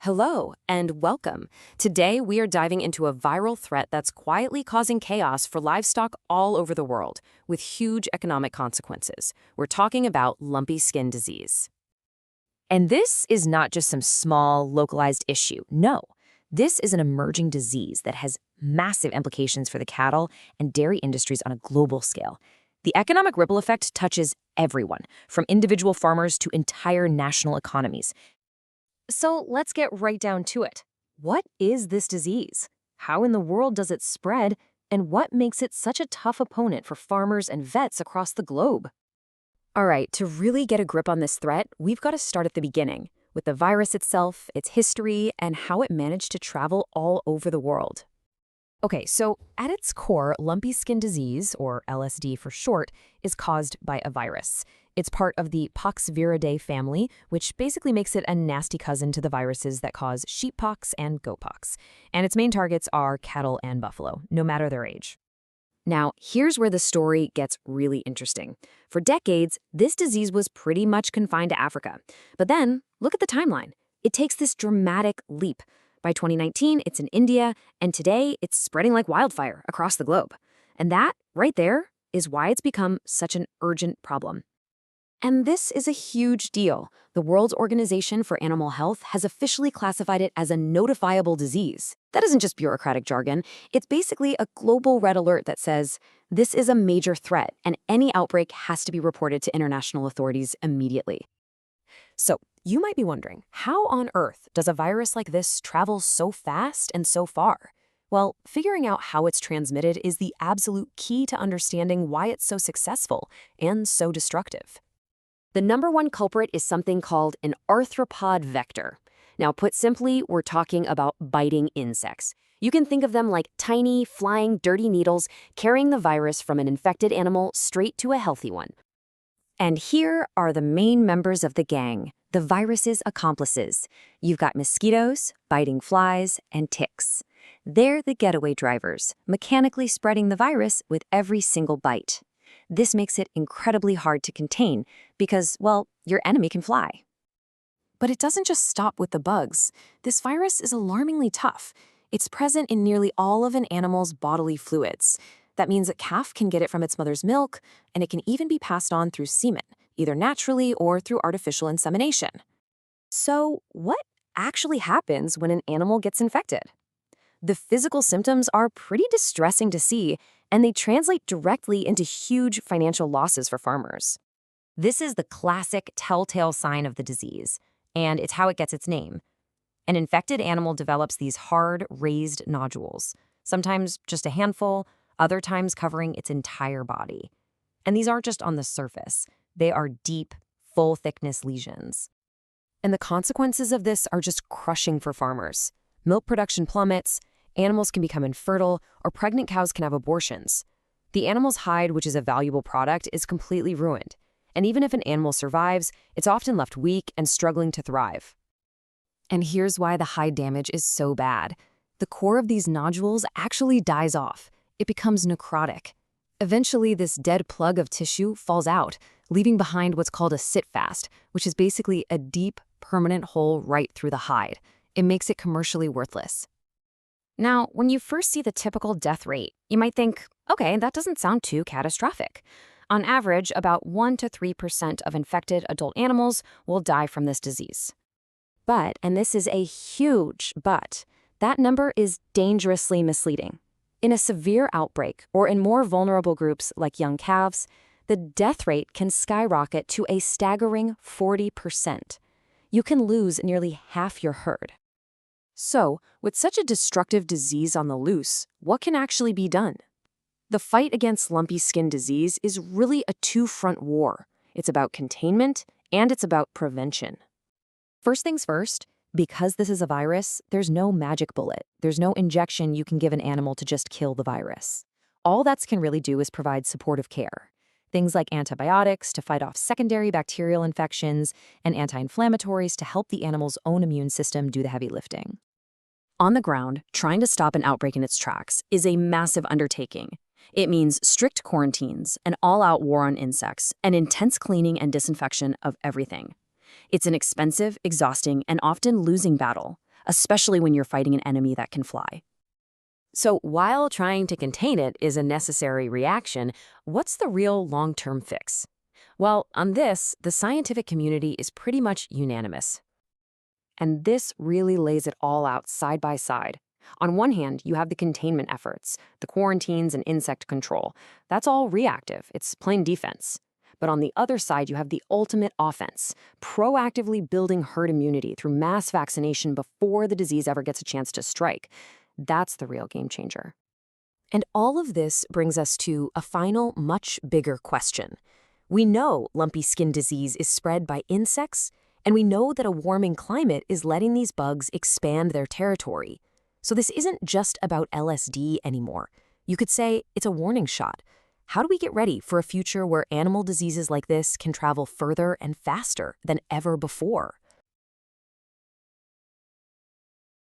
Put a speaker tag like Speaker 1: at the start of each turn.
Speaker 1: Hello and welcome. Today we are diving into a viral threat that's quietly causing chaos for livestock all over the world, with huge economic consequences. We're talking about lumpy skin disease.
Speaker 2: And this is not just some small, localized issue. No, this is an emerging disease that has massive implications for the cattle and dairy industries on a global scale. The economic ripple effect touches everyone, from individual farmers to entire national economies. So let's get right down to it. What is this disease? How in the world does it spread? And what makes it such a tough opponent for farmers and vets across the globe?
Speaker 1: All right, to really get a grip on this threat, we've got to start at the beginning, with the virus itself, its history, and how it managed to travel all over the world.
Speaker 2: Okay, so at its core, lumpy skin disease, or LSD for short, is caused by a virus. It's part of the Poxviridae family, which basically makes it a nasty cousin to the viruses that cause sheeppox and goatpox. And its main targets are cattle and buffalo, no matter their age.
Speaker 1: Now, here's where the story gets really interesting. For decades, this disease was pretty much confined to Africa. But then, look at the timeline. It takes this dramatic leap. By 2019, it's in India, and today it's spreading like wildfire across the globe. And that, right there, is why it's become such an urgent problem. And this is a huge deal. The World Organization for Animal Health has officially classified it as a notifiable disease. That isn't just bureaucratic jargon. It's basically a global red alert that says, this is a major threat, and any outbreak has to be reported to international authorities immediately.
Speaker 2: So, you might be wondering, how on earth does a virus like this travel so fast and so far? Well, figuring out how it's transmitted is the absolute key to understanding why it's so successful and so destructive.
Speaker 1: The number one culprit is something called an arthropod vector. Now, put simply, we're talking about biting insects. You can think of them like tiny, flying, dirty needles carrying the virus from an infected animal straight to a healthy one. And here are the main members of the gang, the virus's accomplices. You've got mosquitoes, biting flies, and ticks. They're the getaway drivers, mechanically spreading the virus with every single bite. This makes it incredibly hard to contain because, well, your enemy can fly.
Speaker 2: But it doesn't just stop with the bugs. This virus is alarmingly tough. It's present in nearly all of an animal's bodily fluids. That means a calf can get it from its mother's milk, and it can even be passed on through semen, either naturally or through artificial insemination.
Speaker 1: So, what actually happens when an animal gets infected? The physical symptoms are pretty distressing to see, and they translate directly into huge financial losses for farmers.
Speaker 2: This is the classic telltale sign of the disease, and it's how it gets its name. An infected animal develops these hard, raised nodules, sometimes just a handful, other times covering its entire body. And these aren't just on the surface. They are deep, full-thickness lesions. And the consequences of this are just crushing for farmers. Milk production plummets, animals can become infertile, or pregnant cows can have abortions. The animal's hide, which is a valuable product, is completely ruined. And even if an animal survives, it's often left weak and struggling to thrive. And here's why the hide damage is so bad. The core of these nodules actually dies off. It becomes necrotic. Eventually, this dead plug of tissue falls out, leaving behind what's called a sit-fast, which is basically a deep, permanent hole right through the hide. It makes it commercially worthless.
Speaker 1: Now, when you first see the typical death rate, you might think, okay, that doesn't sound too catastrophic. On average, about 1 to 3% of infected adult animals will die from this disease. But, and this is a huge but, that number is dangerously misleading. In a severe outbreak, or in more vulnerable groups like young calves, the death rate can skyrocket to a staggering 40%. You can lose nearly half your herd. So, with such a destructive disease on the loose, what can actually be done? The fight against lumpy skin disease is really a two-front war. It's about containment, and it's about prevention.
Speaker 2: First things first, because this is a virus, there's no magic bullet. There's no injection you can give an animal to just kill the virus. All that can really do is provide supportive care. Things like antibiotics to fight off secondary bacterial infections and anti-inflammatories to help the animal's own immune system do the heavy lifting. On the ground, trying to stop an outbreak in its tracks is a massive undertaking. It means strict quarantines, an all-out war on insects, and intense cleaning and disinfection of everything. It's an expensive, exhausting, and often losing battle,
Speaker 1: especially when you're fighting an enemy that can fly.
Speaker 2: So while trying to contain it is a necessary reaction, what's the real long-term fix? Well, on this, the scientific community is pretty much unanimous.
Speaker 1: And this really lays it all out side by side. On one hand, you have the containment efforts, the quarantines and insect control. That's all reactive, it's plain defense. But on the other side, you have the ultimate offense, proactively building herd immunity through mass vaccination before the disease ever gets a chance to strike. That's the real game changer.
Speaker 2: And all of this brings us to a final, much bigger question. We know lumpy skin disease is spread by insects, and we know that a warming climate is letting these bugs expand their territory. So this isn't just about LSD anymore. You could say it's a warning shot. How do we get ready for a future where animal diseases like this can travel further and faster than ever before?